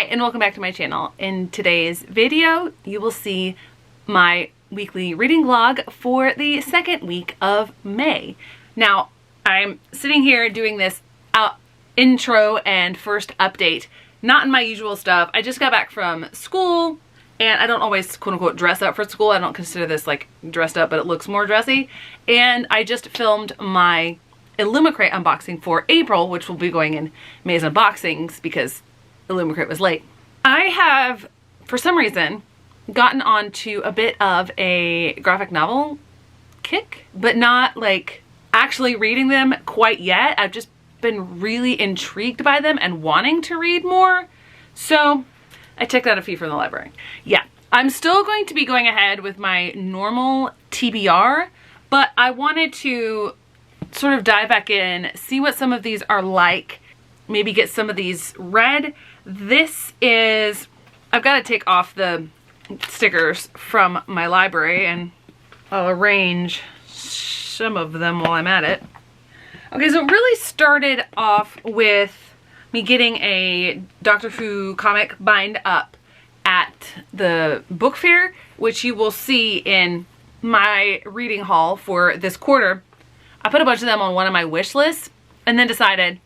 Hi, and welcome back to my channel. In today's video, you will see my weekly reading vlog for the second week of May. Now, I'm sitting here doing this intro and first update, not in my usual stuff. I just got back from school, and I don't always quote-unquote dress up for school. I don't consider this like dressed up, but it looks more dressy. And I just filmed my Illumicrate unboxing for April, which will be going in May's unboxings because Illumicrate was late. I have, for some reason, gotten onto a bit of a graphic novel kick, but not like actually reading them quite yet. I've just been really intrigued by them and wanting to read more. So I checked out a few from the library. Yeah, I'm still going to be going ahead with my normal TBR, but I wanted to sort of dive back in, see what some of these are like, maybe get some of these read. This is, I've got to take off the stickers from my library and I'll arrange some of them while I'm at it. Okay, so it really started off with me getting a Dr. Who comic bind up at the book fair, which you will see in my reading haul for this quarter. I put a bunch of them on one of my wish lists and then decided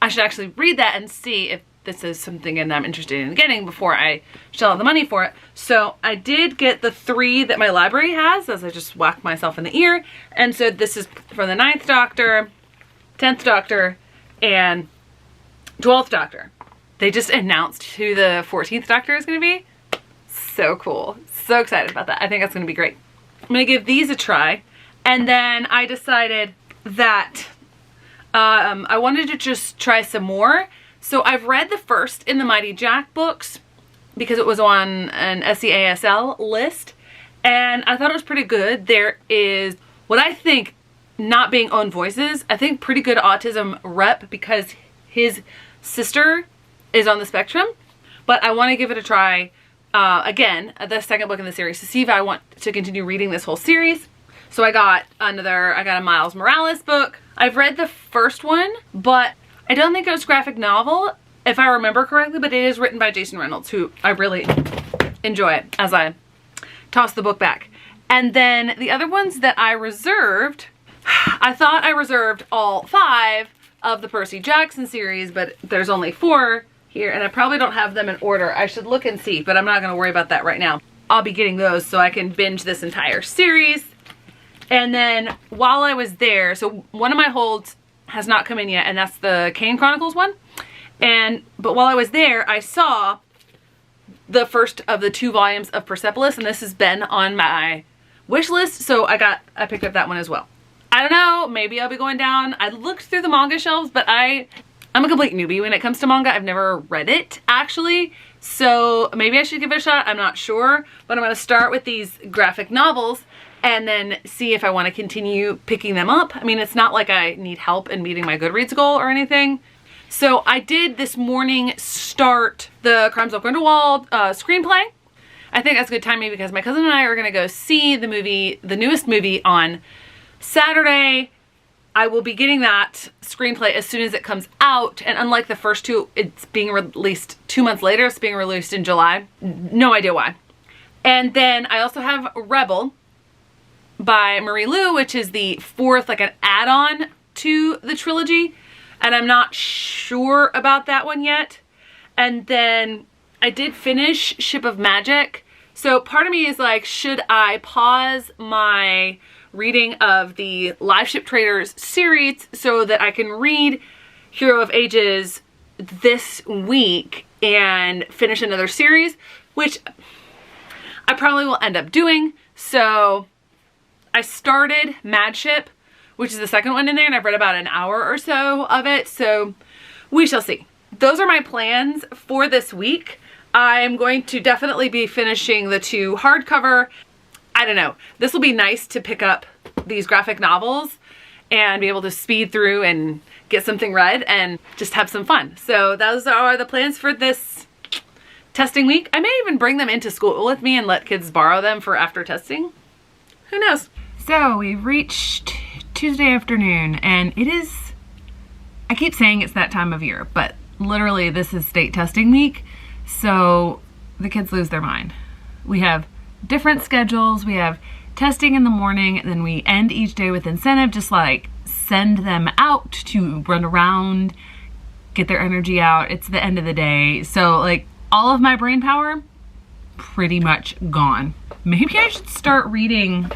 I should actually read that and see if this is something that I'm interested in getting before I shell out the money for it. So I did get the 3 that my library has, as I just whacked myself in the ear. And so this is from the 9th Doctor, 10th Doctor, and 12th Doctor. They just announced who the 14th Doctor is going to be. So cool. So excited about that. I think that's going to be great. I'm going to give these a try. And then I decided that I wanted to just try some more. So I've read the first in the Mighty Jack books because it was on an SEASL list, and I thought it was pretty good. There is what I think, not being own voices, I think pretty good autism rep because his sister is on the spectrum, but I want to give it a try again, the second book in the series, to see if I want to continue reading this whole series. So I got a Miles Morales book. I've read the first one, but I don't think it was graphic novel, if I remember correctly, but it is written by Jason Reynolds, who I really enjoy it as I toss the book back. And then the other ones that I reserved, I thought I reserved all 5 of the Percy Jackson series, but there's only 4 here, and I probably don't have them in order. I should look and see, but I'm not going to worry about that right now. I'll be getting those so I can binge this entire series. And then while I was there, so one of my holds has not come in yet, and that's the Kane Chronicles one. But while I was there, I saw the first of the 2 volumes of Persepolis, and this has been on my wish list, so I picked up that one as well. I don't know, maybe I'll be going down. I looked through the manga shelves, but I'm a complete newbie when it comes to manga. I've never read it, actually, so maybe I should give it a shot. I'm not sure, but I'm going to start with these graphic novels and then see if I want to continue picking them up. I mean, it's not like I need help in meeting my Goodreads goal or anything. So I did this morning start the Crimes of Grindelwald screenplay. I think that's good timing because my cousin and I are going to go see the movie, the newest movie, on Saturday. I will be getting that screenplay as soon as it comes out. And unlike the first 2, it's being released 2 months later. It's being released in July. No idea why. And then I also have Rebel by Marie Lu, which is the 4th, like an add-on to the trilogy, and I'm not sure about that one yet. And then I did finish Ship of Magic, so part of me is like, should I pause my reading of the Live Ship Traders series so that I can read Hero of Ages this week and finish another series, which I probably will end up doing. So I started Mad Ship, which is the second one in there, and I've read about an hour or so of it, so we shall see. Those are my plans for this week. I'm going to definitely be finishing the 2 hardcover. I don't know. This will be nice to pick up these graphic novels and be able to speed through and get something read and just have some fun. So those are the plans for this testing week. I may even bring them into school with me and let kids borrow them for after testing. Who knows? So we've reached Tuesday afternoon, and it is, I keep saying it's that time of year, but literally this is state testing week. So the kids lose their mind. We have different schedules. We have testing in the morning, and then we end each day with incentive, just like send them out to run around, get their energy out. It's the end of the day. So like all of my brain power, pretty much gone. Maybe I should start reading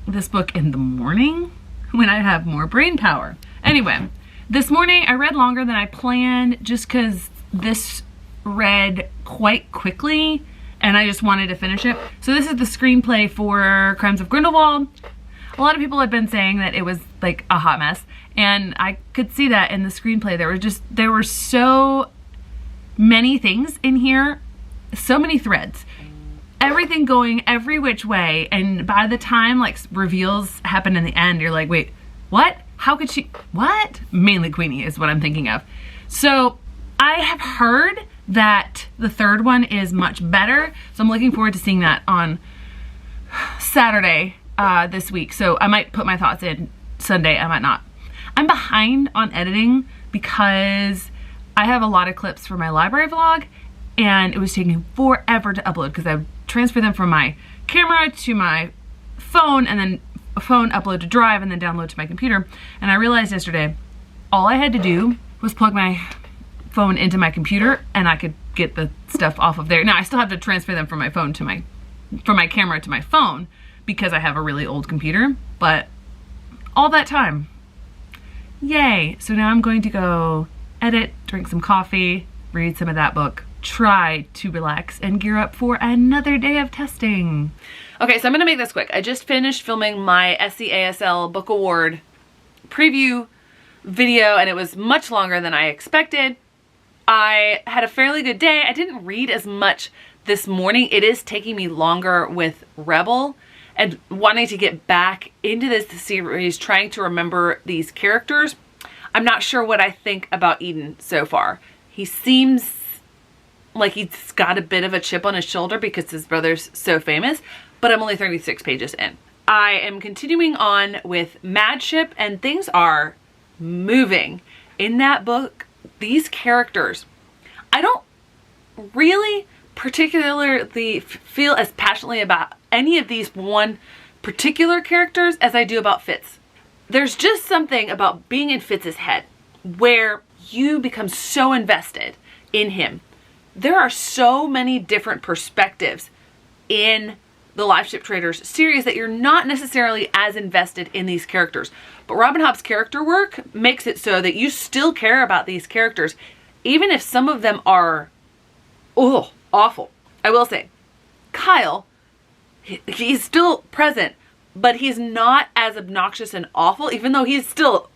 this book in the morning when I have more brain power. Anyway, this morning I read longer than I planned just because this read quite quickly and I just wanted to finish it. So this is the screenplay for Crimes of Grindelwald. A lot of people had been saying that it was like a hot mess, and I could see that in the screenplay. There were so many things in here, so many threads, everything going every which way, and by the time like reveals happen in the end, you're like, wait, what? How could she, what? Mainly Queenie is what I'm thinking of. So I have heard that the third one is much better, so I'm looking forward to seeing that on Saturday this week. So I might put my thoughts in Sunday, I might not. I'm behind on editing because I have a lot of clips for my library vlog, and it was taking forever to upload because I transfer them from my camera to my phone, and then a phone upload to Drive, and then download to my computer. And I realized yesterday all I had to do was plug my phone into my computer and I could get the stuff off of there. Now I still have to transfer them from my phone to from my camera to my phone because I have a really old computer, but all that time, yay. So now I'm going to go edit, drink some coffee, read some of that book, try to relax and gear up for another day of testing. Okay, so I'm gonna make this quick. I just finished filming my SCASL Book Award preview video, and it was much longer than I expected. I had a fairly good day. I didn't read as much this morning. It is taking me longer with Rebel and wanting to get back into this series, trying to remember these characters. I'm not sure what I think about Eden so far. He seems like he's got a bit of a chip on his shoulder because his brother's so famous, but I'm only 36 pages in. I am continuing on with Madship, and things are moving. In that book, these characters, I don't really particularly feel as passionately about any of these one particular characters as I do about Fitz. There's just something about being in Fitz's head where you become so invested in him. There are so many different perspectives in the Live Ship Traders series that you're not necessarily as invested in these characters. But Robin Hobb's character work makes it so that you still care about these characters, even if some of them are, awful. I will say, Kyle, he's still present, but he's not as obnoxious and awful, even though he's still a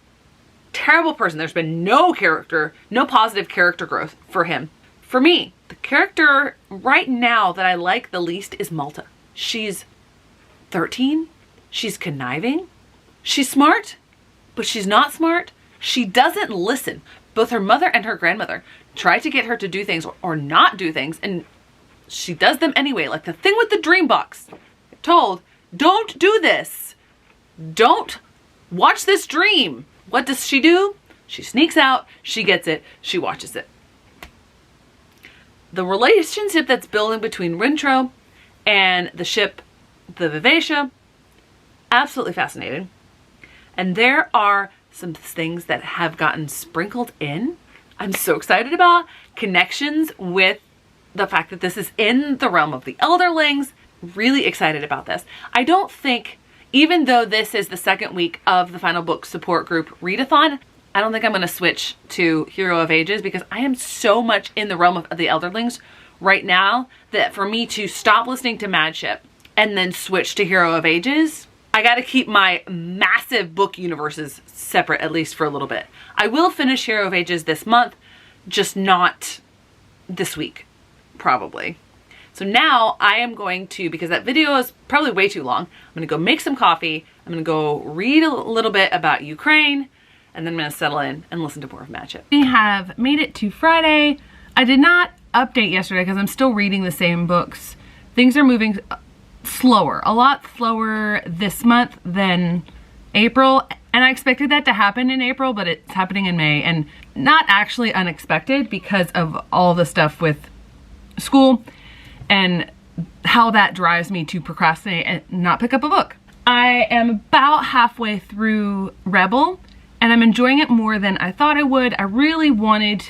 terrible person. There's been no positive character growth for him. For me, the character right now that I like the least is Malta. She's 13. She's conniving. She's smart, but she's not smart. She doesn't listen. Both her mother and her grandmother try to get her to do things or not do things, and she does them anyway. Like the thing with the dream box. Told, don't do this. Don't watch this dream. What does she do? She sneaks out, she gets it, she watches it. The relationship that's building between Rintrou and the ship, the Vivacia, absolutely fascinating. And there are some things that have gotten sprinkled in. I'm so excited about connections with the fact that this is in the realm of the Elderlings. Really excited about this. I don't think, even though this is the second week of the Final Book Support Group readathon, I don't think I'm going to switch to Hero of Ages because I am so much in the realm of the Elderlings right now that for me to stop listening to Madship and then switch to Hero of Ages, I got to keep my massive book universes separate, at least for a little bit. I will finish Hero of Ages this month, just not this week, probably. So now I am going to, because that video is probably way too long, I'm going to go make some coffee. I'm going to go read a little bit about Ukraine, and then I'm going to settle in and listen to more of Madship. We have made it to Friday. I did not update yesterday because I'm still reading the same books. Things are moving slower, a lot slower this month than April. And I expected that to happen in April, but it's happening in May, and not actually unexpected because of all the stuff with school, and how that drives me to procrastinate and not pick up a book. I am about halfway through Rebel, and I'm enjoying it more than I thought I would. I really wanted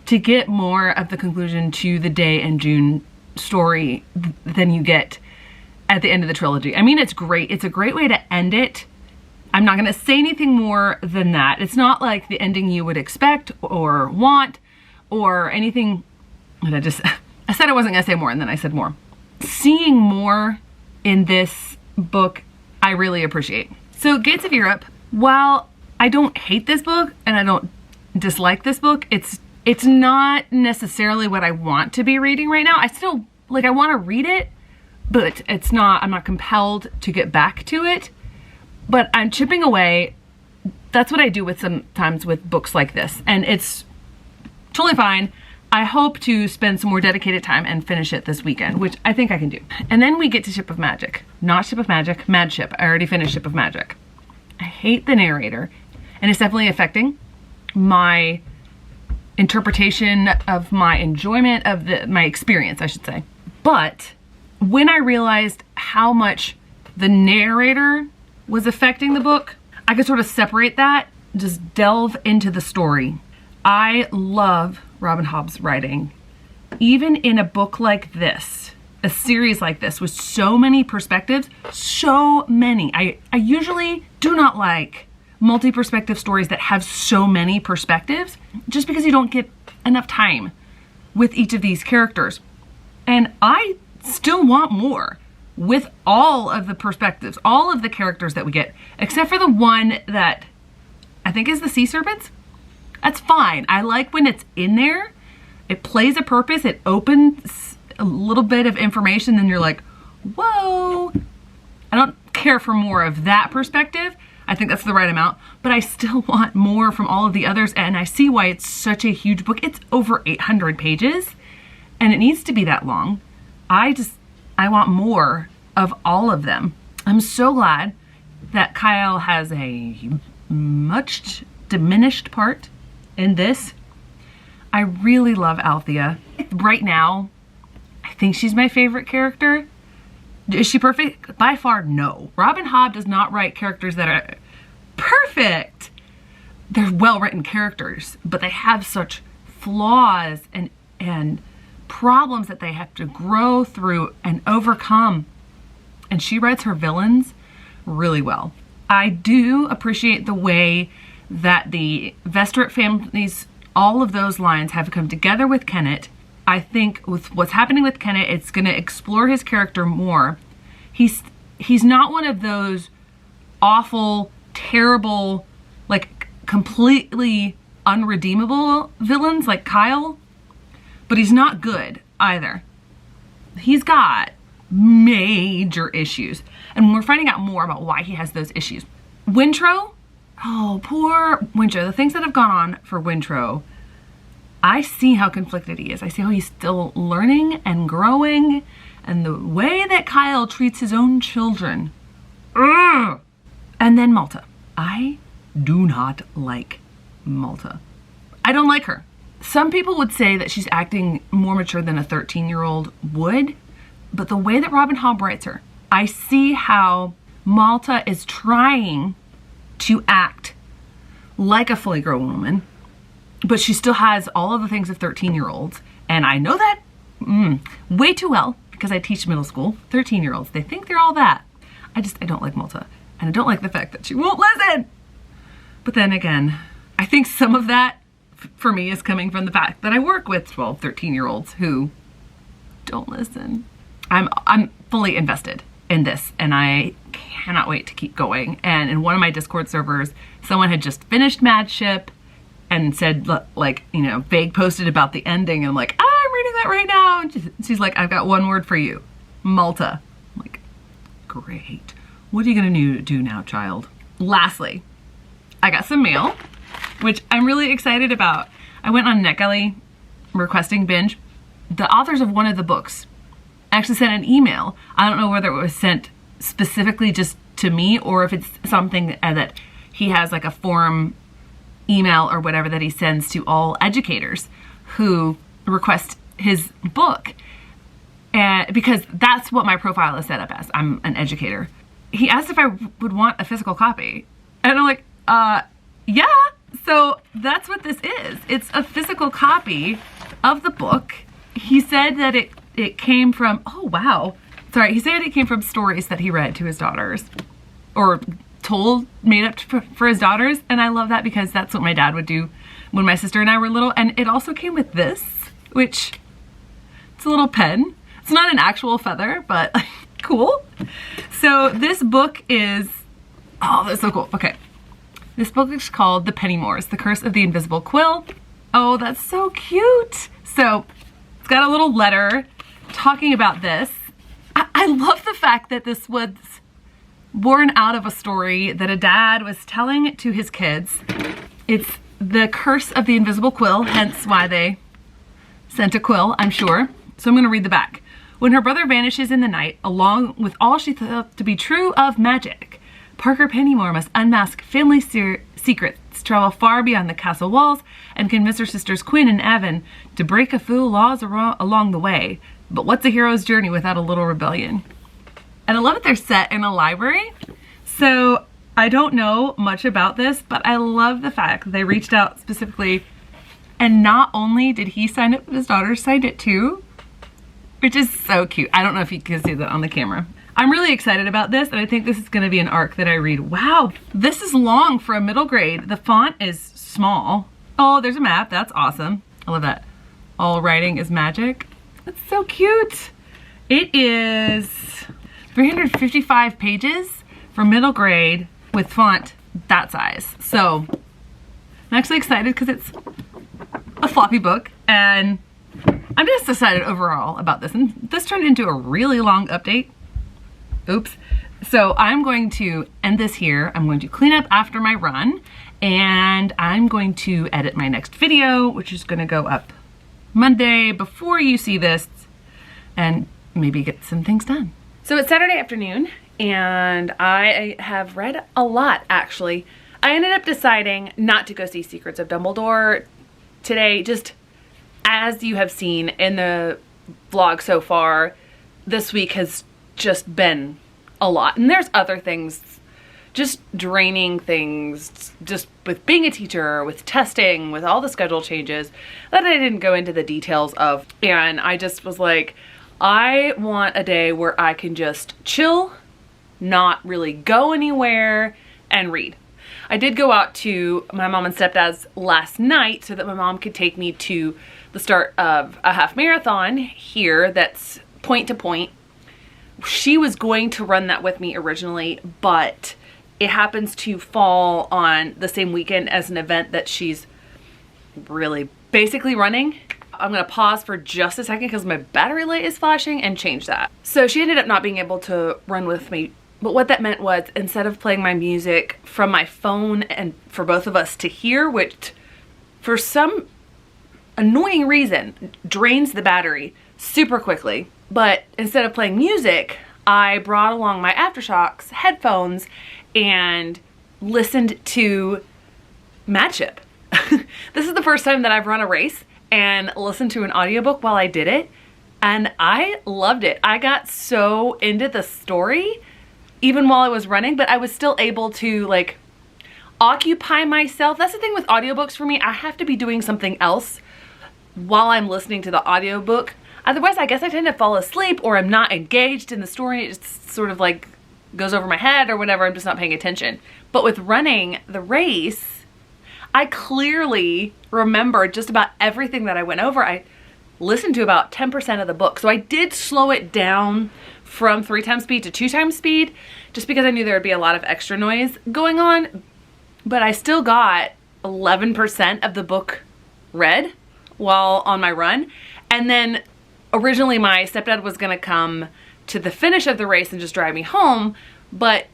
to get more of the conclusion to the Day and June story than you get at the end of the trilogy. I mean, it's great. It's a great way to end it. I'm not going to say anything more than that. It's not like the ending you would expect or want or anything. And I said I wasn't going to say more, and then I said more. Seeing more in this book, I really appreciate. So Gates of Europe, while I don't hate this book and I don't dislike this book, it's not necessarily what I want to be reading right now. I still, like, I want to read it, but I'm not compelled to get back to it. But I'm chipping away. That's what I do sometimes with books like this. And it's totally fine. I hope to spend some more dedicated time and finish it this weekend, which I think I can do. And then we get to Ship of Magic. Not Ship of Magic, Mad Ship. I already finished Ship of Magic. I hate the narrator, and it's definitely affecting my interpretation of my enjoyment of my experience, I should say. But when I realized how much the narrator was affecting the book, I could sort of separate that, just delve into the story. I love Robin Hobb's writing. Even in a book like this, a series like this with so many perspectives, so many. I usually do not like multi-perspective stories that have so many perspectives, just because you don't get enough time with each of these characters. And I still want more with all of the perspectives, all of the characters that we get, except for the one that I think is the sea serpents. That's fine. I like when it's in there. It plays a purpose. It opens a little bit of information and you're like, whoa. I don't care for more of that perspective. I think that's the right amount, but I still want more from all of the others, and I see why it's such a huge book. It's over 800 pages, and it needs to be that long. I want more of all of them. I'm so glad that Kyle has a much diminished part in this. I really love Althea. Right now, I think she's my favorite character. Is she perfect? By far, no. Robin Hobb does not write characters that are perfect. They're well-written characters, but they have such flaws and problems that they have to grow through and overcome. And she writes her villains really well. I do appreciate the way that the Vestrit families, all of those lines have come together with Kennit. I think with what's happening with Kennit, it's going to explore his character more. He's not one of those awful, terrible, like completely unredeemable villains like Kyle, but he's not good either. He's got major issues, and we're finding out more about why he has those issues. Wintro, oh, poor Wintro. The things that have gone on for Wintro, I see how conflicted he is. I see how he's still learning and growing, and the way that Kyle treats his own children. Ugh. And then Malta. I do not like Malta. I don't like her. Some people would say that she's acting more mature than a 13-year-old would, but the way that Robin Hobb writes her, I see how Malta is trying to act like a fully grown woman, but she still has all of the things of 13-year-olds. And I know that way too well because I teach middle school 13-year-olds. They think they're all that. I don't like Malta. And I don't like the fact that she won't listen. But then again, I think some of that for me is coming from the fact that I work with 12, 13-year-olds who don't listen. I'm fully invested in this, and I cannot wait to keep going. And in one of my Discord servers, someone had just finished Mad Ship and said, like, you know, vague posted about the ending, and I'm like, I'm reading that right now. And she's like, I've got one word for you, Malta. I'm like, great. What are you gonna do now, child? Lastly, I got some mail, which I'm really excited about. I went on NetGalley requesting binge. The authors of one of the books actually sent an email. I don't know whether it was sent specifically just to me or if it's something that he has like a forum email or whatever that he sends to all educators who request his book, and because that's what my profile is set up as. I'm an educator. He asked if I would want a physical copy. And I'm like, yeah. So that's what this is. It's a physical copy of the book. He said that it came from, oh wow. Sorry, he said it came from stories that he read to his daughters, or made up for his daughters. And I love that because that's what my dad would do when my sister and I were little. And it also came with this, which it's a little pen. It's not an actual feather, but cool. So this book is, oh, that's so cool. Okay. This book is called The Pennymoors, The Curse of the Invisible Quill. Oh, that's so cute. So it's got a little letter talking about this. I love the fact that this was born out of a story that a dad was telling to his kids. It's The Curse of the Invisible Quill, hence why they sent a quill, I'm sure. So I'm going to read the back. When her brother vanishes in the night, along with all she thought to be true of magic, Parker Pennymore must unmask family secrets, travel far beyond the castle walls, and convince her sisters Quinn and Evan to break a few laws along the way. But what's a hero's journey without a little rebellion? And I love that they're set in a library. So I don't know much about this, but I love the fact that they reached out specifically. And not only did he sign it, but his daughter signed it too, which is so cute. I don't know if you can see that on the camera. I'm really excited about this, and I think this is going to be an arc that I read. Wow, this is long for a middle grade. The font is small. Oh, there's a map. That's awesome. I love that. All writing is magic. That's so cute. It is 355 pages for middle grade with font that size. So I'm actually excited because it's a floppy book, and I'm just excited overall about this. And this turned into a really long update. Oops. So I'm going to end this here. I'm going to clean up after my run, and I'm going to edit my next video, which is going to go up Monday before you see this, and maybe get some things done. So it's Saturday afternoon, and I have read a lot, actually. I ended up deciding not to go see Secrets of Dumbledore today. Just as you have seen in the vlog so far, this week has just been a lot. And there's other things, just draining things, just with being a teacher, with testing, with all the schedule changes that I didn't go into the details of. And I just was like, I want a day where I can just chill, not really go anywhere, and read. I did go out to my mom and stepdad's last night so that my mom could take me to the start of a half marathon here that's point to point. She was going to run that with me originally, but it happens to fall on the same weekend as an event that she's really basically running. I'm gonna pause for just a second because my battery light is flashing and change that. So she ended up not being able to run with me, but what that meant was instead of playing my music from my phone and for both of us to hear, which for some annoying reason drains the battery super quickly, but instead of playing music, I brought along my Aftershocks headphones and listened to Madship. This is the first time that I've run a race and listened to an audiobook while I did it, and I loved it. I got so into the story even while I was running, but I was still able to like occupy myself. That's the thing with audiobooks for me. I have to be doing something else while I'm listening to the audiobook. Otherwise, I guess I tend to fall asleep, or I'm not engaged in the story. It just sort of like goes over my head or whatever. I'm just not paying attention. But with running the race, I clearly remember just about everything that I went over. I listened to about 10% of the book. So I did slow it down from 3 times speed to 2 times speed, just because I knew there would be a lot of extra noise going on. But I still got 11% of the book read while on my run. And then originally my stepdad was gonna come to the finish of the race and just drive me home, but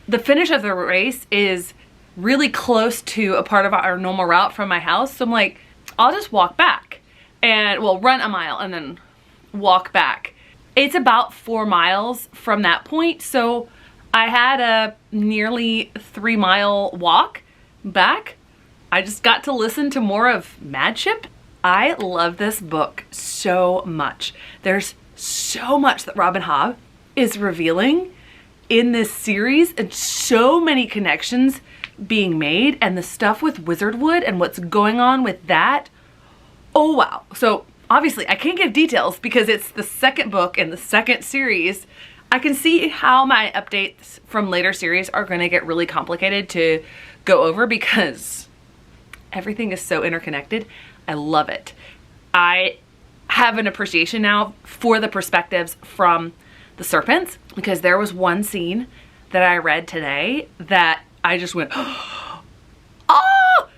the finish of the race is really close to a part of our normal route from my house. So I'm like, I'll just walk back and, well, run a mile and then walk back. It's about 4 miles from that point. So I had a nearly 3-mile walk back. I just got to listen to more of Madship. I love this book so much. There's so much that Robin Hobb is revealing in this series, and so many connections being made, and the stuff with Wizardwood and what's going on with that. Oh wow. So obviously I can't give details because it's the second book in the second series. I can see how my updates from later series are going to get really complicated to go over because everything is so interconnected. I love it. I have an appreciation now for the perspectives from the serpents, because there was one scene that I read today that I just went, oh,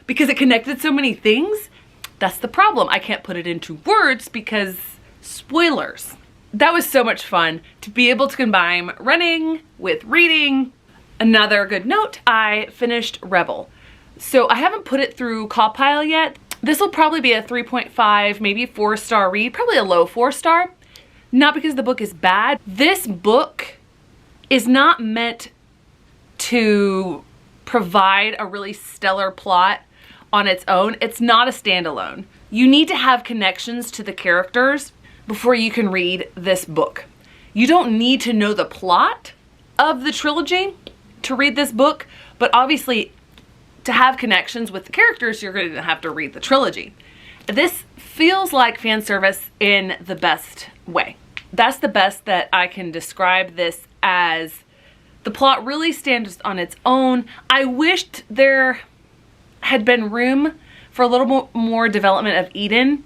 because it connected so many things. That's the problem. I can't put it into words because spoilers. That was so much fun to be able to combine running with reading. Another good note, I finished Rebel. So I haven't put it through Compile yet. This will probably be a 3.5, maybe 4-star read, probably a low 4-star. Not because the book is bad. This book is not meant to provide a really stellar plot on its own. It's not a standalone. You need to have connections to the characters before you can read this book. You don't need to know the plot of the trilogy to read this book, but obviously to have connections with the characters, you're going to have to read the trilogy. This feels like fan service in the best way. That's the best that I can describe this as. The plot really stands on its own. I wished there had been room for a little more development of Eden,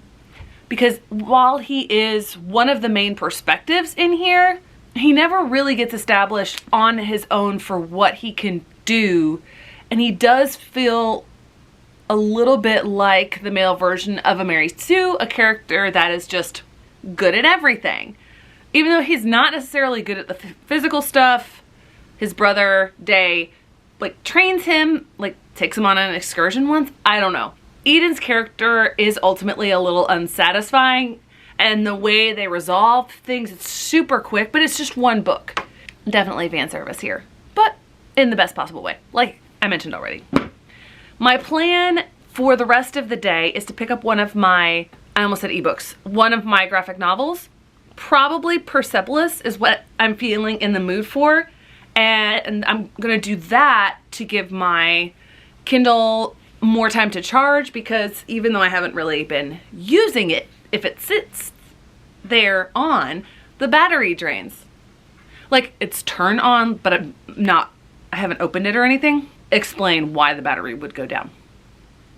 because while he is one of the main perspectives in here, he never really gets established on his own for what he can do, and he does feel a little bit like the male version of a Mary Sue, a character that is just good at everything. Even though he's not necessarily good at the physical stuff, his brother, Day, like trains him, like takes him on an excursion once. I don't know. Eden's character is ultimately a little unsatisfying, and the way they resolve things, it's super quick, but it's just one book. Definitely fan service here, but in the best possible way, like I mentioned already. My plan for the rest of the day is to pick up one of my, I almost said ebooks, one of my graphic novels. Probably Persepolis is what I'm feeling in the mood for, and I'm gonna do that to give my Kindle more time to charge, because even though I haven't really been using it, if it sits there on, the battery drains. Like, it's turned on, but I haven't opened it or anything. Explain why the battery would go down.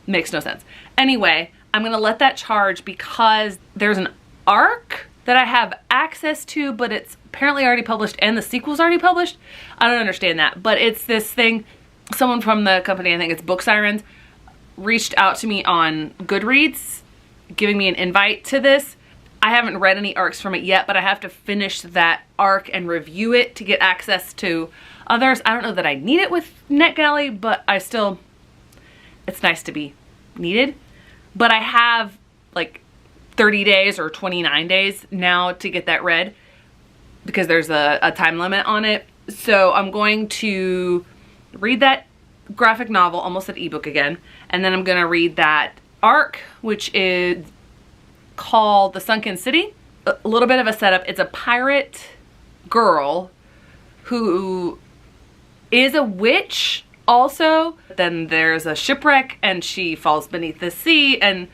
Makes no sense. Anyway, I'm gonna let that charge because there's an arc that I have access to, but it's apparently already published and the sequel's already published. I don't understand that, but it's this thing, someone from the company, I think it's Book Sirens, reached out to me on Goodreads, giving me an invite to this. I haven't read any arcs from it yet, but I have to finish that arc and review it to get access to others. I don't know that I need it with NetGalley, but it's nice to be needed. But I have like 30 days or 29 days now to get that read, because there's a time limit on it. So I'm going to read that graphic novel, almost an ebook again, and then I'm gonna read that arc, which is called The Sunken City. A little bit of a setup. It's a pirate girl who is a witch also. Then there's a shipwreck and she falls beneath the sea and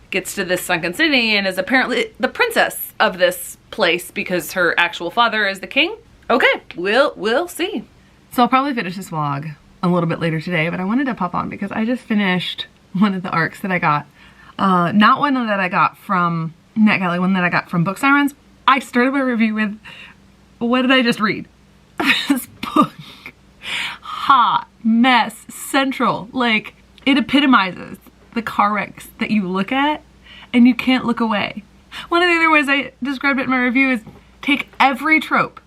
gets to this sunken city and is apparently the princess of this place because her actual father is the king. Okay, we'll see. So I'll probably finish this vlog a little bit later today, but I wanted to pop on because I just finished one of the arcs that I got. Not one that I got from NetGalley, one that I got from Book Sirens. I started my review with, what did I just read? This book. Hot mess central. Like, it epitomizes the car wrecks that you look at and you can't look away. One of the other ways I described it in my review is take every trope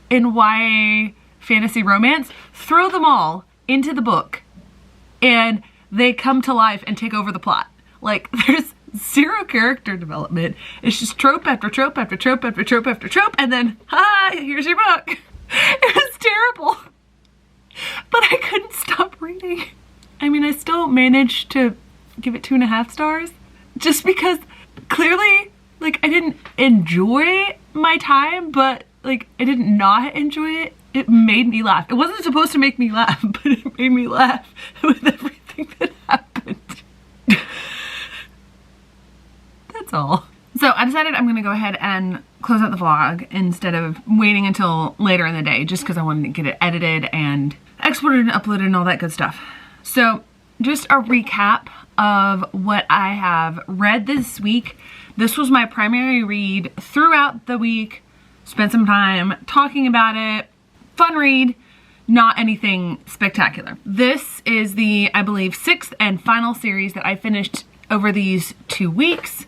in YA fantasy romance, throw them all into the book, and they come to life and take over the plot. Like, there's zero character development. It's just trope after trope after trope after trope after trope, and then, hi, here's your book. It was terrible. But I couldn't stop reading. I mean, I still managed to give it 2.5 stars. just because clearly, like, I didn't enjoy my time, but like, I did not enjoy it. It made me laugh. It wasn't supposed to make me laugh, but it made me laugh with everything that happened. That's all. So I decided I'm gonna go ahead and close out the vlog instead of waiting until later in the day, just because I wanted to get it edited and exported and uploaded and all that good stuff. So just a recap of what I have read this week. This was my primary read throughout the week. Spent some time talking about it. Fun read, not anything spectacular. This is the, I believe, 6th and final series that I finished over these 2 weeks.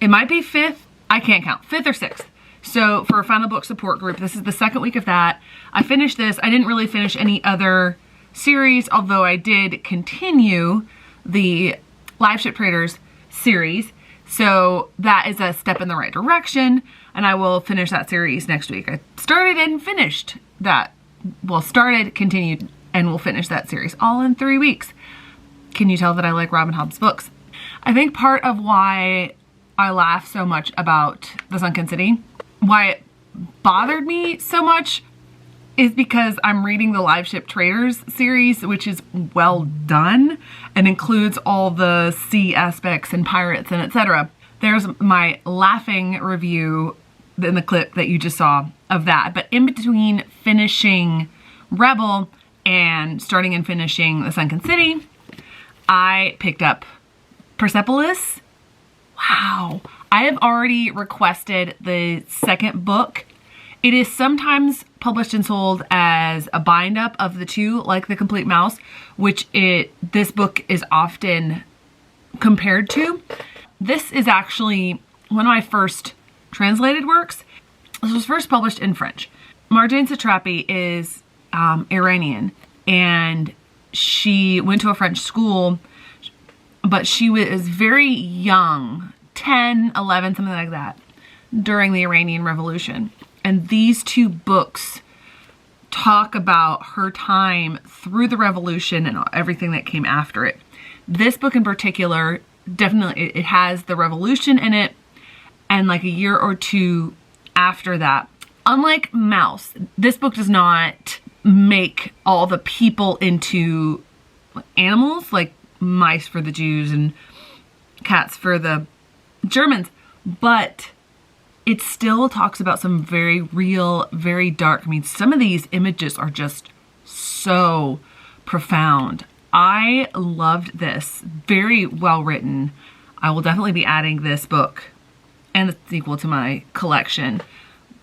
It might be 5th, I can't count, 5th or 6th. So for a final book support group, this is the 2nd week of that. I finished this. I didn't really finish any other series, although I did continue the Live Ship Traders series. So that is a step in the right direction, and I will finish that series next week. I started and finished that. Well, started, continued, and will finish that series all in 3 weeks. Can you tell that I like Robin Hobb's books? I think part of why I laugh so much about the Sunken City, why it bothered me so much, is because I'm reading the Live Ship Traders series, which is well done and includes all the sea aspects and pirates and etc. There's my laughing review in the clip that you just saw of that. But in between finishing Rebel and starting and finishing the Sunken City, I picked up Persepolis. Wow. I have already requested the 2nd book. It is sometimes published and sold as a bind up of the 2, like The Complete Mouse, which this book is often compared to. This is actually one of my first translated works. This was first published in French. Marjane Satrapi is Iranian, and she went to a French school, but she was very young, 10, 11, something like that, during the Iranian Revolution. And these 2 books talk about her time through the revolution and everything that came after it. This book in particular, definitely, it has the revolution in it, and like a year or 2 after that. Unlike Mouse, this book does not make all the people into animals, like mice for the Jews and cats for the Germans, but it still talks about some very real, very dark. I mean, some of these images are just so profound. I loved this. Very well written. I will definitely be adding this book and the sequel to my collection.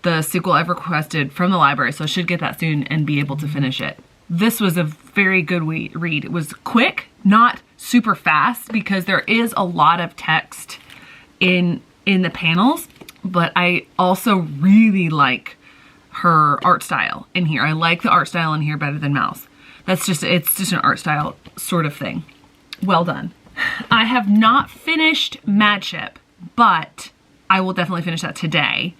The sequel I've requested from the library, so I should get that soon and be able to finish it. This was a very good read. It was quick, not super fast, because there is a lot of text in the panels, but I also really like her art style in here. I like the art style in here better than Mouse. It's just an art style sort of thing. Well done. I have not finished Mad Ship, but I will definitely finish that today,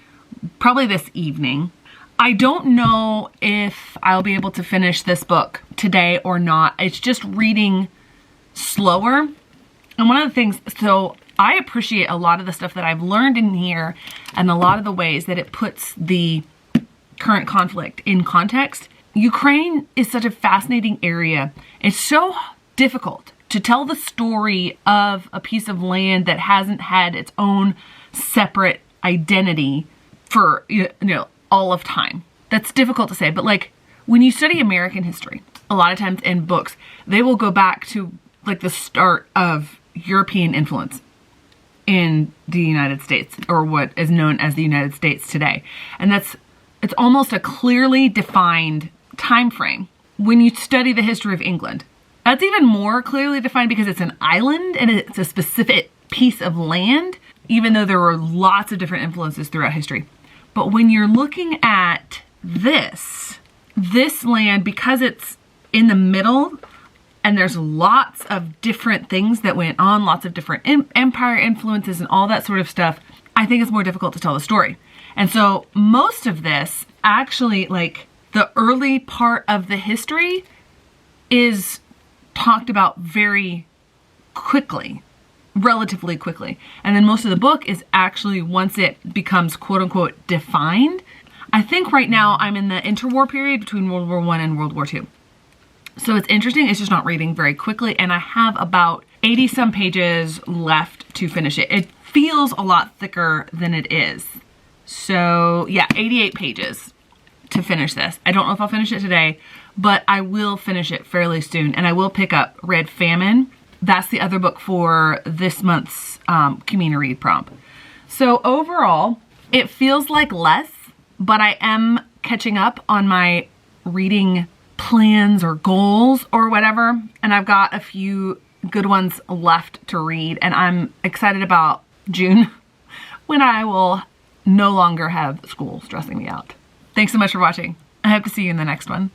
probably this evening. I don't know if I'll be able to finish this book today or not. It's just reading slower. And one of the things, so I appreciate a lot of the stuff that I've learned in here and a lot of the ways that it puts the current conflict in context. Ukraine is such a fascinating area. It's so difficult to tell the story of a piece of land that hasn't had its own separate identity for, all of time. That's difficult to say, but like when you study American history, a lot of times in books, they will go back to like the start of European influence in the United States, or what is known as the United States today. And it's almost a clearly defined time frame. When you study the history of England, that's even more clearly defined because it's an island and it's a specific piece of land, even though there were lots of different influences throughout history. But when you're looking at this land, because it's in the middle and there's lots of different things that went on, lots of different empire influences and all that sort of stuff, I think it's more difficult to tell the story. And so most of this, actually, like the early part of the history is talked about very quickly, relatively quickly. And then most of the book is actually once it becomes quote unquote defined. I think right now I'm in the interwar period between World War I and World War II. So it's interesting, it's just not reading very quickly, and I have about 80 some pages left to finish it. It feels a lot thicker than it is. So yeah, 88 pages to finish this. I don't know if I'll finish it today, but I will finish it fairly soon, and I will pick up Red Famine. That's the other book for this month's Community Read Prompt. So overall, it feels like less, but I am catching up on my reading plans or goals or whatever, and I've got a few good ones left to read, and I'm excited about June when I will no longer have school stressing me out. Thanks so much for watching. I hope to see you in the next one.